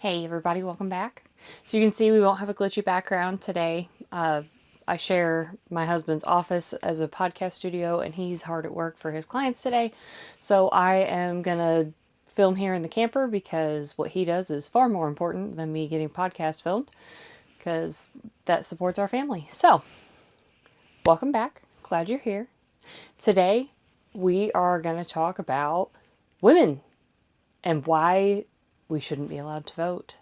Hey everybody, welcome back. So you can see we won't have a glitchy background today. I share my husband's office as a podcast studio and he's hard at work for his clients today. So I am gonna film here in the camper because what he does is far more important than me getting podcast filmed because that supports our family. So welcome back. Glad you're here. Today we are gonna talk about women and why we shouldn't be allowed to vote.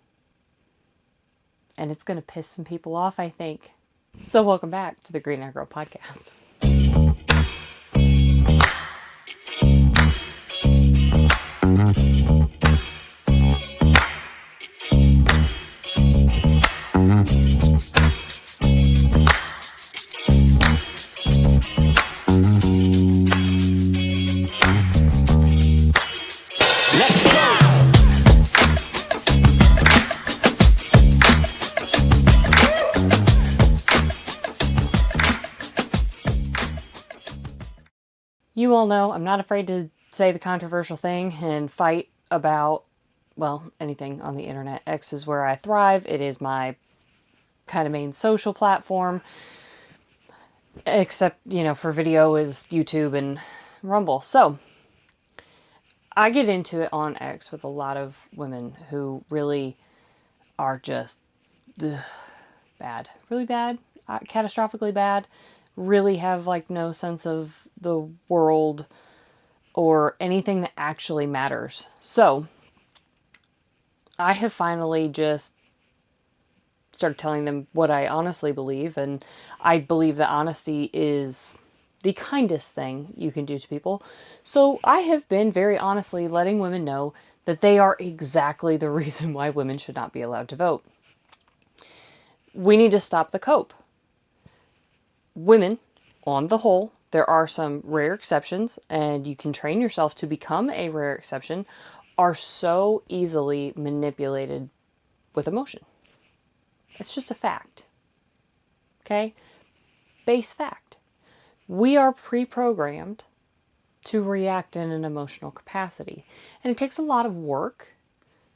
And it's going to piss some people off, I think. So welcome back to the Green Egg Girl podcast. You all know I'm not afraid to say the controversial thing and fight about, well, anything on the internet. X is where I thrive. It is my kind of main social platform. Except, for video is YouTube and Rumble. So, I get into it on X with a lot of women who really are just bad. Really bad. Catastrophically bad. Really have no sense of the world or anything that actually matters. So I have finally just started telling them what I honestly believe, and I believe that honesty is the kindest thing you can do to people. So I have been very honestly letting women know that they are exactly the reason why women should not be allowed to vote. We need to stop the cope. Women, on the whole, there are some rare exceptions, and you can train yourself to become a rare exception, are so easily manipulated with emotion. It's just a fact. Okay? Base fact. We are pre-programmed to react in an emotional capacity. And it takes a lot of work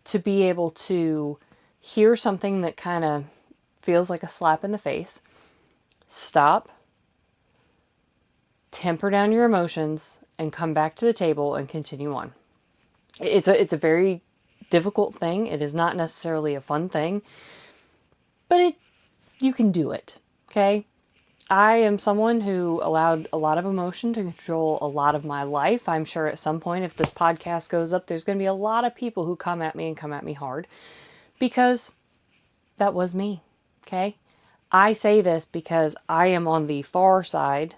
to be able to hear something that kind of feels like a slap in the face, stop, temper down your emotions, and come back to the table and continue on. It's a very difficult thing. It is not necessarily a fun thing, but you can do it, okay? I am someone who allowed a lot of emotion to control a lot of my life. I'm sure at some point, if this podcast goes up, there's going to be a lot of people who come at me and come at me hard because that was me, okay? I say this because I am on the far side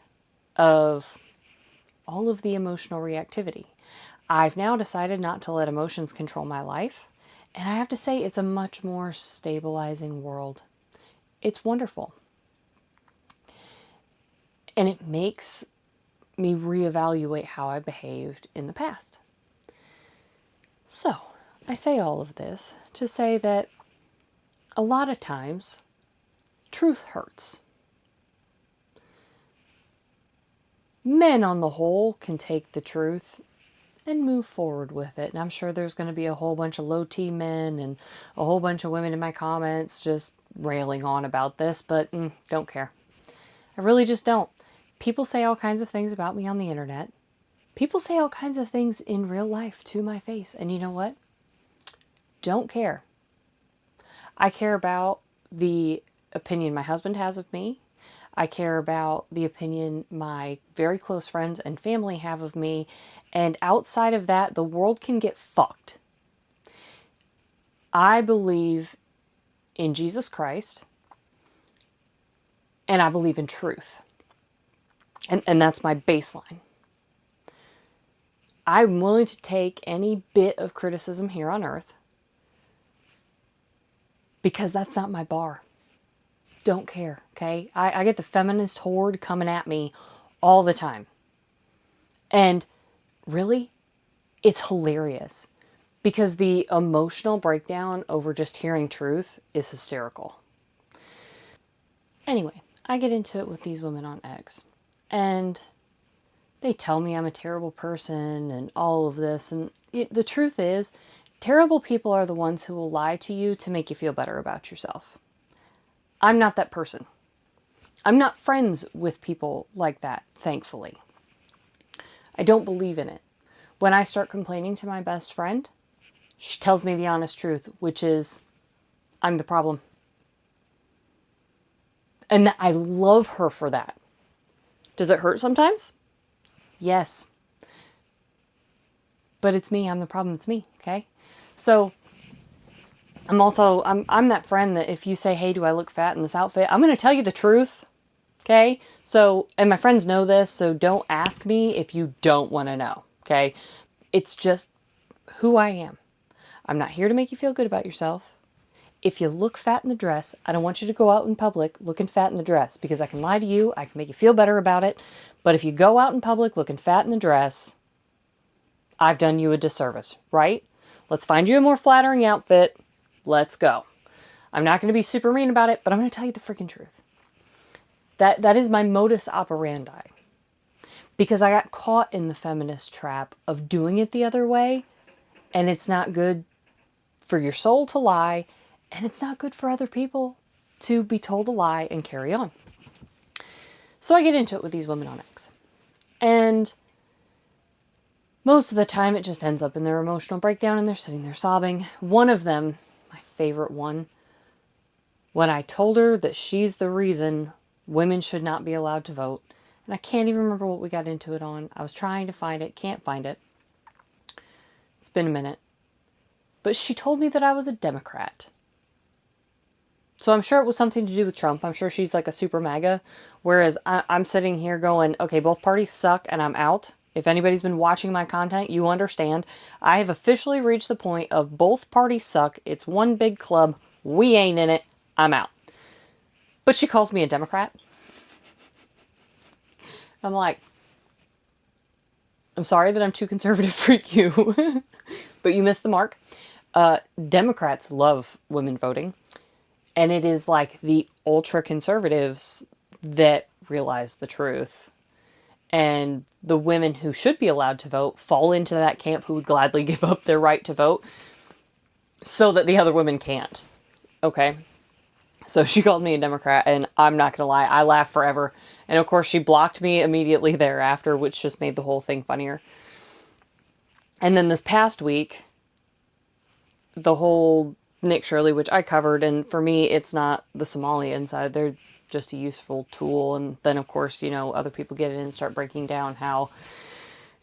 of all of the emotional reactivity. I've now decided not to let emotions control my life, and I have to say it's a much more stabilizing world. It's wonderful. And it makes me reevaluate how I behaved in the past. So, I say all of this to say that a lot of times, truth hurts. Men on the whole can take the truth and move forward with it. And I'm sure there's going to be a whole bunch of low T men and a whole bunch of women in my comments just railing on about this, but don't care. I really just don't. People say all kinds of things about me on the internet. People say all kinds of things in real life to my face. And you know what? Don't care. I care about the opinion my husband has of me. I care about the opinion my very close friends and family have of me. And outside of that, the world can get fucked. I believe in Jesus Christ. And I believe in truth. And that's my baseline. I'm willing to take any bit of criticism here on earth because that's not my bar. Don't care, okay? I get the feminist horde coming at me all the time. And really, it's hilarious because the emotional breakdown over just hearing truth is hysterical. Anyway, I get into it with these women on X. And they tell me I'm a terrible person and all of this. And the truth is, Terrible people are the ones who will lie to you to make you feel better about yourself. I'm not that person. I'm not friends with people like that, thankfully. I don't believe in it. When I start complaining to my best friend, she tells me the honest truth, which is, I'm the problem. And I love her for that. Does it hurt sometimes? Yes. But it's me. I'm the problem. It's me. Okay? So I'm that friend that if you say, hey, do I look fat in this outfit? I'm going to tell you the truth. Okay? So, and my friends know this, so don't ask me if you don't want to know. Okay? It's just who I am. I'm not here to make you feel good about yourself. If you look fat in the dress, I don't want you to go out in public looking fat in the dress, because I can lie to you, I can make you feel better about it. But if you go out in public looking fat in the dress, I've done you a disservice, right? Let's find you a more flattering outfit. Let's go. I'm not going to be super mean about it, but I'm going to tell you the freaking truth. That is my modus operandi. Because I got caught in the feminist trap of doing it the other way, and it's not good for your soul to lie, and it's not good for other people to be told a lie and carry on. So I get into it with these women on X. And most of the time it just ends up in their emotional breakdown and they're sitting there sobbing. One of them, my favorite one, when I told her that she's the reason women should not be allowed to vote, and I can't even remember what we got into it on. I was trying to find it, can't find it. It's been a minute. But she told me that I was a Democrat. So I'm sure it was something to do with Trump. I'm sure she's like a super MAGA. Whereas I'm sitting here going, okay, both parties suck and I'm out. If anybody's been watching my content, you understand. I have officially reached the point of both parties suck. It's one big club. We ain't in it. I'm out. But she calls me a Democrat. I'm like, I'm sorry that I'm too conservative for you. But you missed the mark. Democrats love women voting. And it is like the ultra conservatives that realize the truth. And the women who should be allowed to vote fall into that camp who would gladly give up their right to vote so that the other women can't. Okay? So she called me a Democrat, and I'm not going to lie, I laughed forever. And of course she blocked me immediately thereafter, which just made the whole thing funnier. And then this past week, the whole Nick Shirley, which I covered, and for me, it's not the Somalian side. They're just a useful tool. And then, of course, you know, other people get in and start breaking down how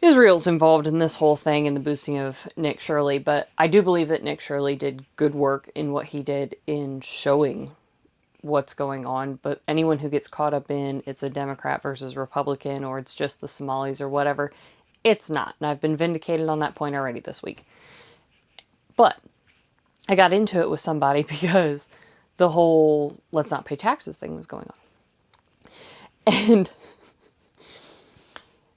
Israel's involved in this whole thing and the boosting of Nick Shirley. But I do believe that Nick Shirley did good work in what he did in showing what's going on. But anyone who gets caught up in it's a Democrat versus Republican, or it's just the Somalis or whatever, it's not. And I've been vindicated on that point already this week. But I got into it with somebody because the whole let's not pay taxes thing was going on. And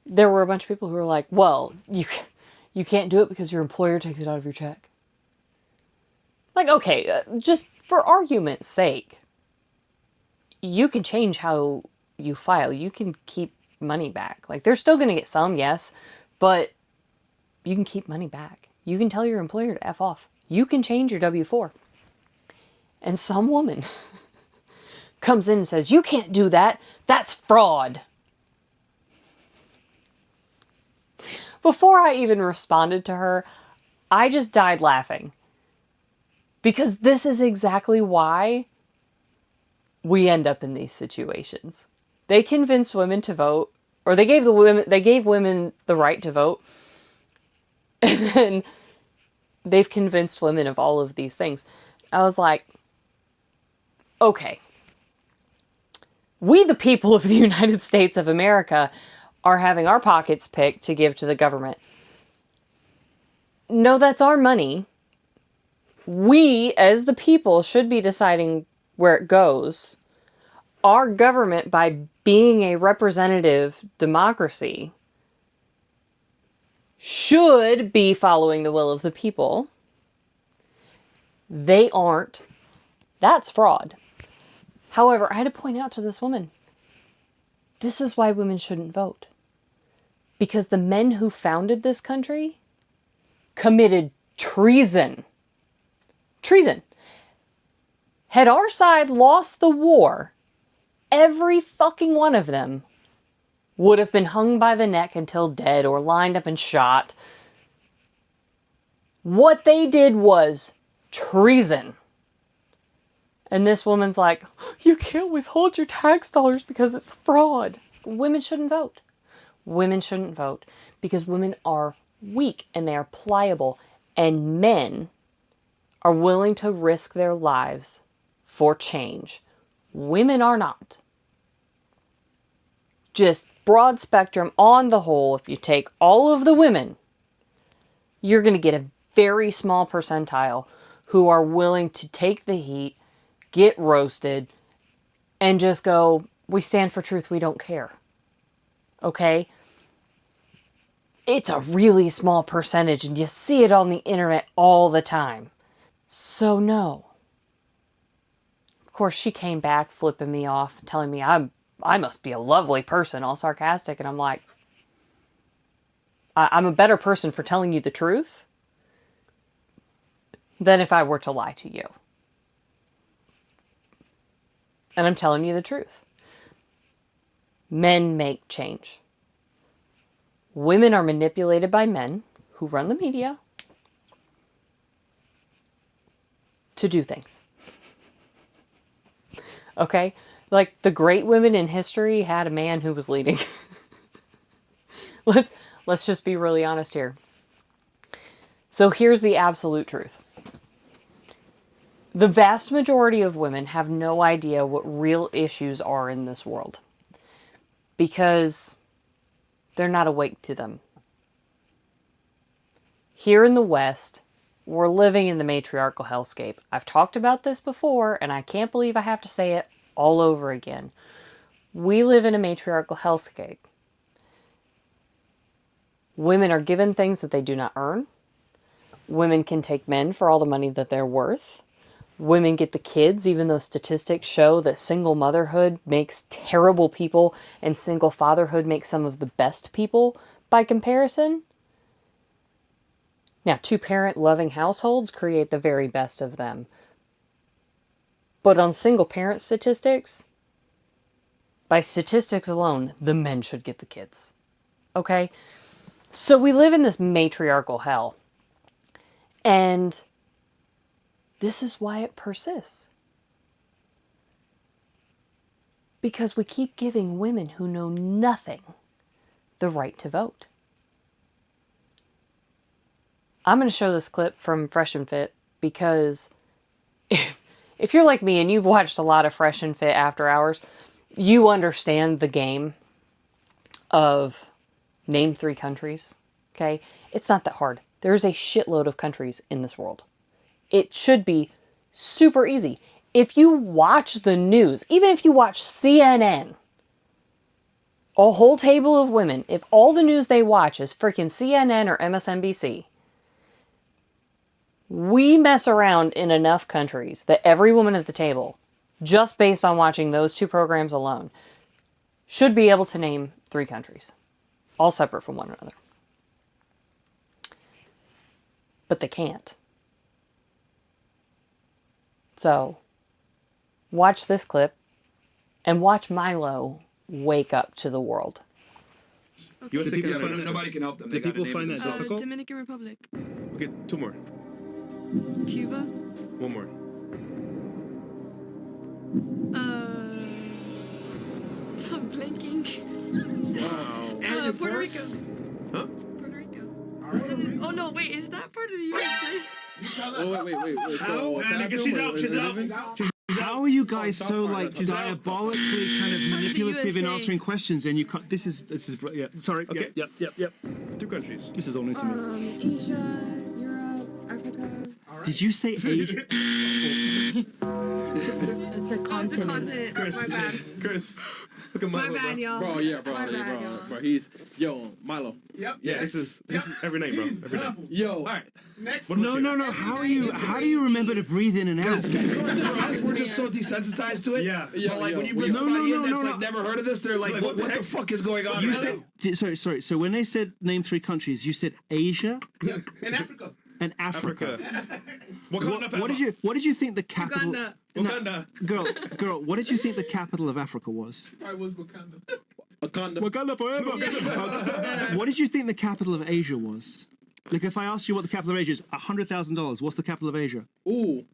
there were a bunch of people who were like, well, you can't do it because your employer takes it out of your check. Like, okay, just for argument's sake, you can change how you file. You can keep money back. Like, they're still going to get some, yes, but you can keep money back. You can tell your employer to F off. You can change your W-4. And some woman comes in and says, you can't do that. That's fraud. Before I even responded to her, I just died laughing. Because this is exactly why we end up in these situations. They convinced women to vote, or they gave women the right to vote. And then they've convinced women of all of these things. I was like, okay. We, the people of the United States of America, are having our pockets picked to give to the government. No, that's our money. We, as the people, should be deciding where it goes. Our government, by being a representative democracy, should be following the will of the people. They aren't. That's fraud. However, I had to point out to this woman, this is why women shouldn't vote. Because the men who founded this country committed treason. Treason. Had our side lost the war, every fucking one of them would have been hung by the neck until dead or lined up and shot. What they did was treason. And this woman's like, you can't withhold your tax dollars because it's fraud. Women shouldn't vote. Women shouldn't vote because women are weak and they are pliable, and men are willing to risk their lives for change. Women are not. Just broad spectrum on the whole, if you take all of the women, you're going to get a very small percentile who are willing to take the heat, get roasted, and just go, we stand for truth, we don't care. Okay? It's a really small percentage, and you see it on the internet all the time. So no. Of course, she came back flipping me off, telling me I must be a lovely person, all sarcastic, and I'm like, I'm a better person for telling you the truth than if I were to lie to you. And I'm telling you the truth. Men make change. Women are manipulated by men who run the media to do things. Okay? Like, the great women in history had a man who was leading. Let's just be really honest here. So here's the absolute truth. The vast majority of women have no idea what real issues are in this world because they're not awake to them. Here in the West, we're living in the matriarchal hellscape. I've talked about this before, and I can't believe I have to say it all over again. We live in a matriarchal hellscape. Women are given things that they do not earn. Women can take men for all the money that they're worth. Women get the kids, even though statistics show that single motherhood makes terrible people and single fatherhood makes some of the best people by comparison. Now, two-parent loving households create the very best of them. But on single-parent statistics, by statistics alone, the men should get the kids. Okay? So we live in this matriarchal hell. And this is why it persists. Because we keep giving women who know nothing the right to vote. I'm going to show this clip from Fresh and Fit because if you're like me and you've watched a lot of Fresh and Fit After Hours, you understand the game of name 3 countries. Okay? It's not that hard. There's a shitload of countries in this world. It should be super easy. If you watch the news, even if you watch CNN, a whole table of women, if all the news they watch is freaking CNN or MSNBC, we mess around in enough countries that every woman at the table, just based on watching those 2 programs alone, should be able to name 3 countries, all separate from one another. But they can't. So, watch this clip and watch Milo wake up to the world. Okay. Nobody can help them. Do people find that difficult? Dominican Republic. Okay, 2 more. Cuba. 1 more. I'm blinking. Wow. Puerto Rico. Huh? Puerto Rico. Oh no, wait, is that part of the USA? Oh, wait. How? She's out. How are you guys so like diabolically kind of manipulative in USA. answering questions? And you can't. This is yeah. Sorry. Okay. Yep. 2 countries. This is all new to me. Asia, Europe, Africa. Did you say Asia? It's a continent. My bad. Chris, look at My Milo, bad, y'all. Bro, yeah, bro, My bad, y'all. bro. He's Milo. Yep. Yeah, this is every night, bro. Every night. Yo. All right. Next. No. How do you remember to breathe in and out? For us, we're just so desensitized to it. Yeah. But like when you bring No, somebody in that's no. like never heard of this, they're like, what the fuck is going on? You right said sorry. So when they said name 3 countries, you said Asia. now? In Africa. and Africa. Wakanda What did you think the capital? Uganda. Wakanda. Girl, what did you think the capital of Africa was? I was Wakanda. Wakanda forever. What did you think the capital of Asia was? Like, if I asked you what the capital of Asia is, $100,000. What's the capital of Asia? Ooh.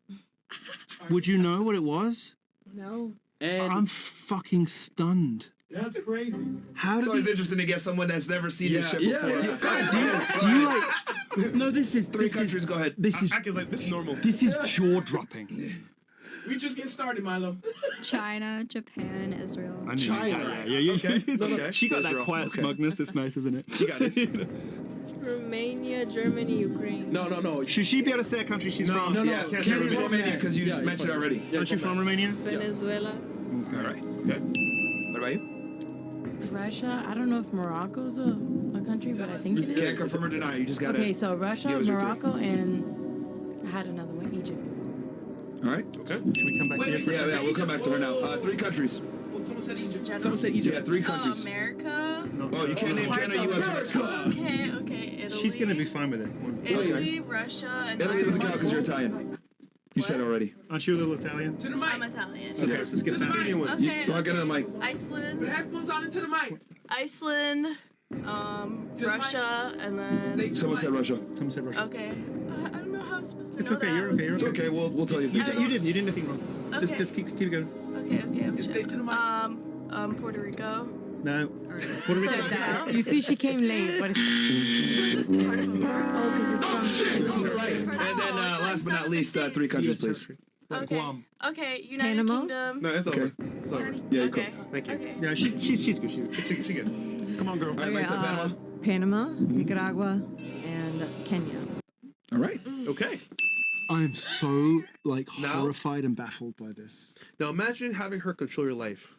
Would you know what it was? No. And I'm fucking stunned. That's crazy. How It's did always interesting to get someone that's never seen this shit before. do you like? No, this is Three countries. Go ahead. This is Acting like this is normal. this is jaw dropping. We just get started, Milo. China, Japan, Israel. China. Yeah. Okay. She got Israel. that quiet Okay. smugness. It's nice, isn't it? You got it. Romania, Germany, Ukraine. no. Should she be able to say a country she's from? no, Yeah, can't Canada's say Romania because you Yeah, mentioned it already. Yeah, Aren't you from Romania? Venezuela. All right. Okay. What about you? Russia. I don't know if Morocco's a country, but I think it is. Can't confirm or deny. You just gotta. Okay, so Russia, give us your Morocco, and I had another one, Egypt. All right. Okay. Should we come back here? Yeah, we'll come back to her now. Three countries. Someone said Egypt. Yeah, three countries. America. Oh, you can't name Canada, U.S., and Mexico. Okay. Italy. She's gonna be fine with it. Italy, Russia, and Italy doesn't count because you're Italian. You said already. Aren't you a little Italian? I'm Italian. Okay, let's skip that. Canadian ones. Okay. Talk into the mic. Iceland. headphones on into the mic. Iceland. Russia, and then. Someone said Russia. Someone said Russia. Okay. I don't know how I'm supposed to It's know okay. that. You're okay. You're It's okay. okay. We'll tell you if there's You didn't do anything wrong. Okay. Just keep going. Okay. I'm sure. Puerto Rico. No. What are we Said doing? that. You see, she came late. But it's... Part of America. Oh, because it's from... Right. And then last but not least, three countries, please. Okay. Guam. Okay. United Panama? Kingdom. No, it's over. Okay. It's over. Yeah, you Okay. go. Thank you. Okay. Yeah, she's good. She good. Come on, girl. All right, Mike said Panama. Panama, Nicaragua, and Kenya. All right. Okay. I'm so Now- horrified and baffled by this. Now imagine having her control your life.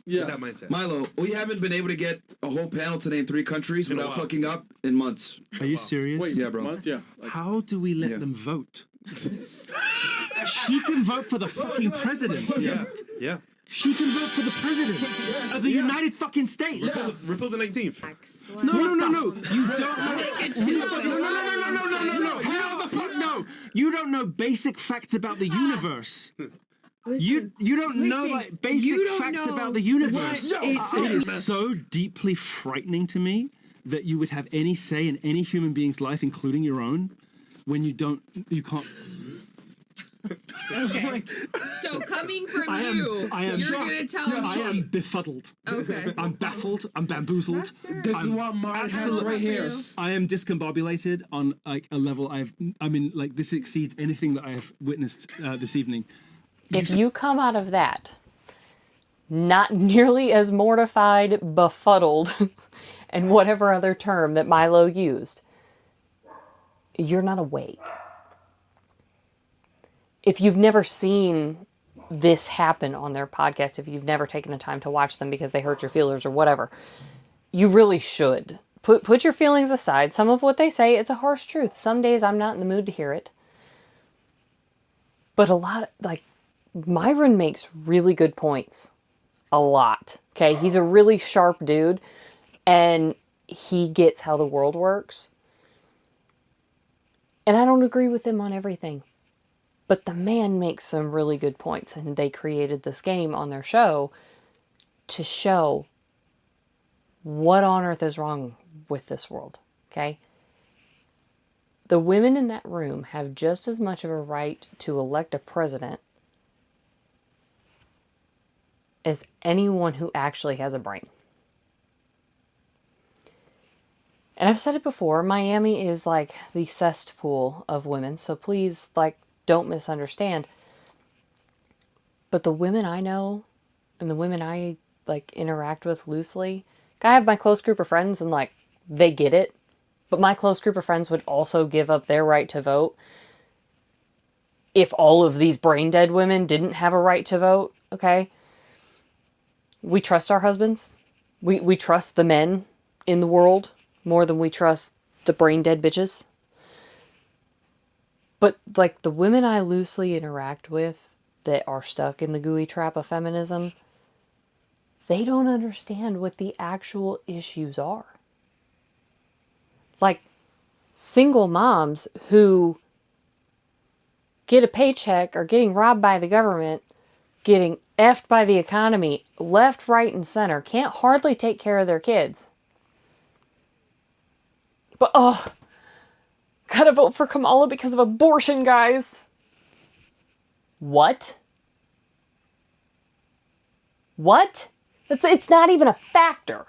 Yeah. With that mindset. Milo, we haven't been able to get a whole panel to name three countries In a without while. fucking up in months. Are you serious? Wait, Yeah, bro. Months? Yeah. How do we let Yeah. them vote? She can vote for the fucking president. Yeah. She can vote for the president of the United fucking States. Repeal the 19th. Excellent. No. You don't know. Take a chill. No. Hell the fuck no. You don't know basic facts about the universe. You don't know like basic facts about the universe. It is so deeply frightening to me that you would have any say in any human being's life, including your own, when you can't. Okay. So coming from I am you're gonna tell me. I am befuddled. Okay. I'm baffled. I'm bamboozled. This is why Martin has absolutely- gray hairs. I am discombobulated on like a level this exceeds anything that I have witnessed this evening. If you come out of that not nearly as mortified, befuddled, and whatever other term that Milo used, you're not awake. If you've never seen this happen on their podcast, if you've never taken the time to watch them because they hurt your feelers or whatever, you really should. Put your feelings aside. Some of what they say, it's a harsh truth. Some days I'm not in the mood to hear it. But a lot, Myron makes really good points. A lot. Okay? He's a really sharp dude, and he gets how the world works. And I don't agree with him on everything. But the man makes some really good points, and they created this game on their show to show what on earth is wrong with this world, okay? The women in that room have just as much of a right to elect a president as anyone who actually has a brain. And I've said it before, Miami is like the cesspool of women, so please, don't misunderstand. But the women I know and the women I interact with loosely, I have my close group of friends and they get it. But my close group of friends would also give up their right to vote if all of these brain dead women didn't have a right to vote, okay? We trust our husbands. We trust the men in the world more than we trust the brain dead bitches. But, the women I loosely interact with that are stuck in the gooey trap of feminism, they don't understand what the actual issues are. single moms who get a paycheck are getting robbed by the government, getting effed by the economy, left, right, and center, can't hardly take care of their kids. But, gotta vote for Kamala because of abortion, guys. What? What? It's not even a factor.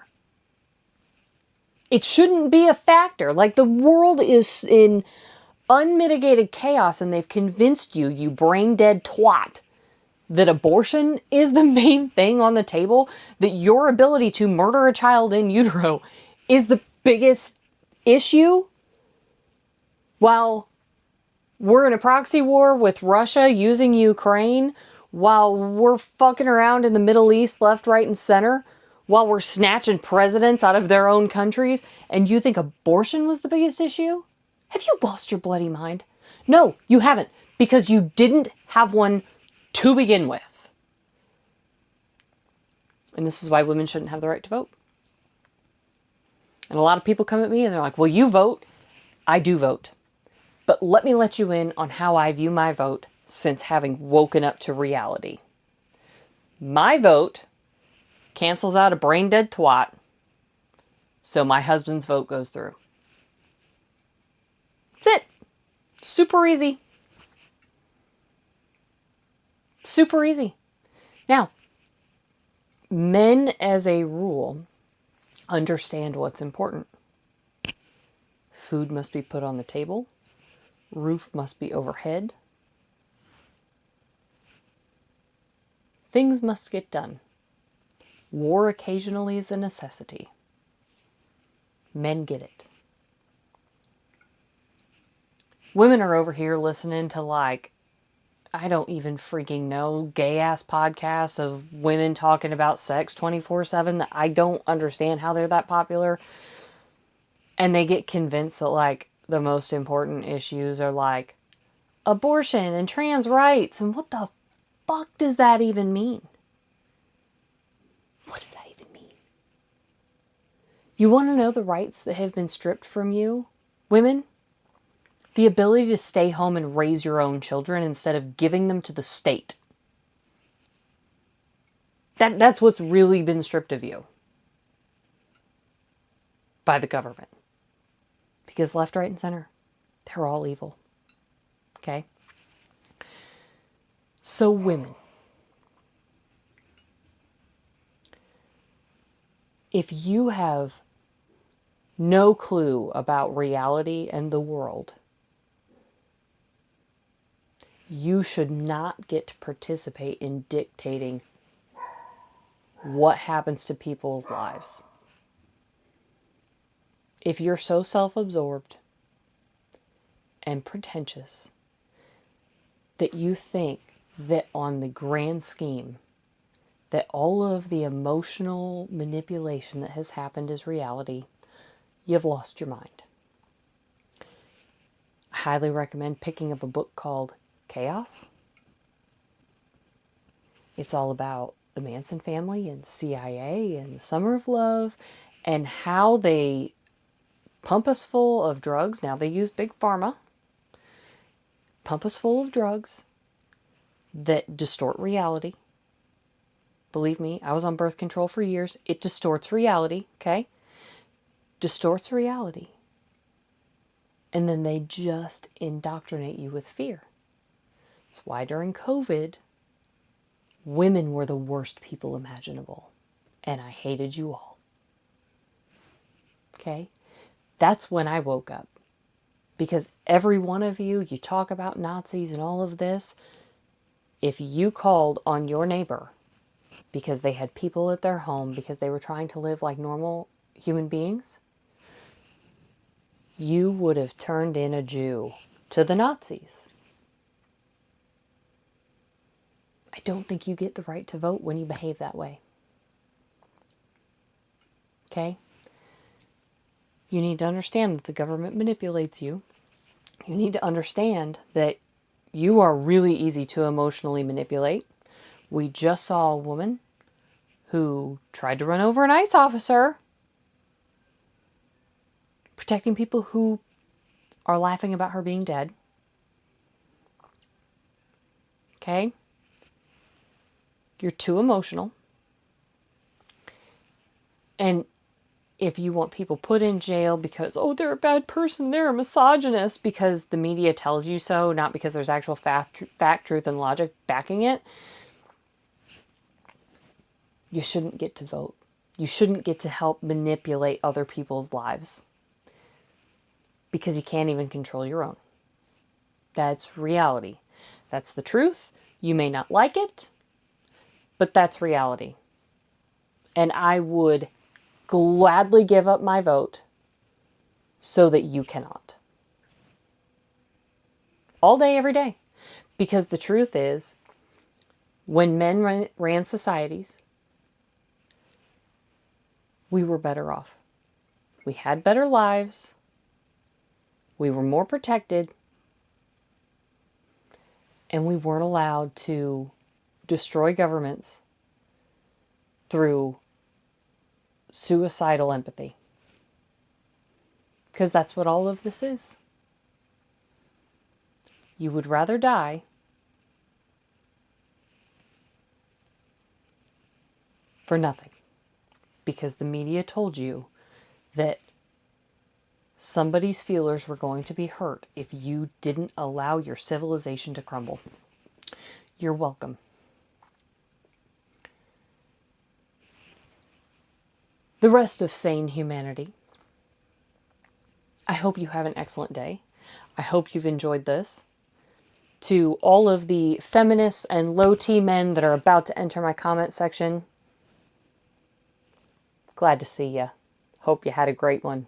It shouldn't be a factor. Like, the world is in unmitigated chaos and they've convinced you, you brain-dead twat, that abortion is the main thing on the table, that your ability to murder a child in utero is the biggest issue, while we're in a proxy war with Russia using Ukraine, while we're fucking around in the Middle East left, right, and center, while we're snatching presidents out of their own countries, and you think abortion was the biggest issue? Have you lost your bloody mind? No, you haven't, because you didn't have one to begin with. And this is why women shouldn't have the right to vote. And a lot of people come at me and they're like, well, you vote. I do vote. But let me let you in on how I view my vote since having woken up to reality. My vote cancels out a brain-dead twat, so my husband's vote goes through. That's it. Super easy. Super easy. Now, men as a rule understand what's important. Food must be put on the table. Roof must be overhead. Things must get done. War occasionally is a necessity. Men get it. Women are over here listening to, like, I don't even freaking know, gay-ass podcasts of women talking about sex 24/7 that I don't understand how they're that popular. And they get convinced that, like, the most important issues are, like, abortion and trans rights. And what the fuck does that even mean? What does that even mean? You want to know the rights that have been stripped from you, women? The ability to stay home and raise your own children instead of giving them to the state. That's what's really been stripped of you by the government. Because left, right, and center, they're all evil. Okay? So women, if you have no clue about reality and the world, you should not get to participate in dictating what happens to people's lives. If you're so self-absorbed and pretentious that you think that on the grand scheme, that all of the emotional manipulation that has happened is reality, you've lost your mind. I highly recommend picking up a book called Chaos. It's all about the Manson family and CIA and the Summer of Love and how they pump us full of drugs. Now they use big pharma. Pump us full of drugs that distort reality. Believe me, I was on birth control for years. It distorts reality, okay? Distorts reality. And then they just indoctrinate you with fear. That's why during COVID, women were the worst people imaginable. And I hated you all. Okay? That's when I woke up. Because every one of you, you talk about Nazis and all of this. If you called on your neighbor because they had people at their home, because they were trying to live like normal human beings, you would have turned in a Jew to the Nazis. I don't think you get the right to vote when you behave that way. Okay? You need to understand that the government manipulates you. You need to understand that you are really easy to emotionally manipulate. We just saw a woman who tried to run over an ICE officer, protecting people who are laughing about her being dead. Okay? You're too emotional. And if you want people put in jail because, oh, they're a bad person, they're a misogynist, because the media tells you so, not because there's actual fact, truth, and logic backing it, you shouldn't get to vote. You shouldn't get to help manipulate other people's lives. Because you can't even control your own. That's reality. That's the truth. You may not like it, but that's reality. And I would gladly give up my vote so that you cannot. All day, every day. Because the truth is, when men ran societies, we were better off. We had better lives. We were more protected. And we weren't allowed to destroy governments through suicidal empathy. Because that's what all of this is. You would rather die for nothing. Because the media told you that somebody's feelers were going to be hurt if you didn't allow your civilization to crumble. You're welcome. The rest of sane humanity, I hope you have an excellent day. I hope you've enjoyed this. To all of the feminists and low T men that are about to enter my comment section, glad to see ya. Hope you had a great one.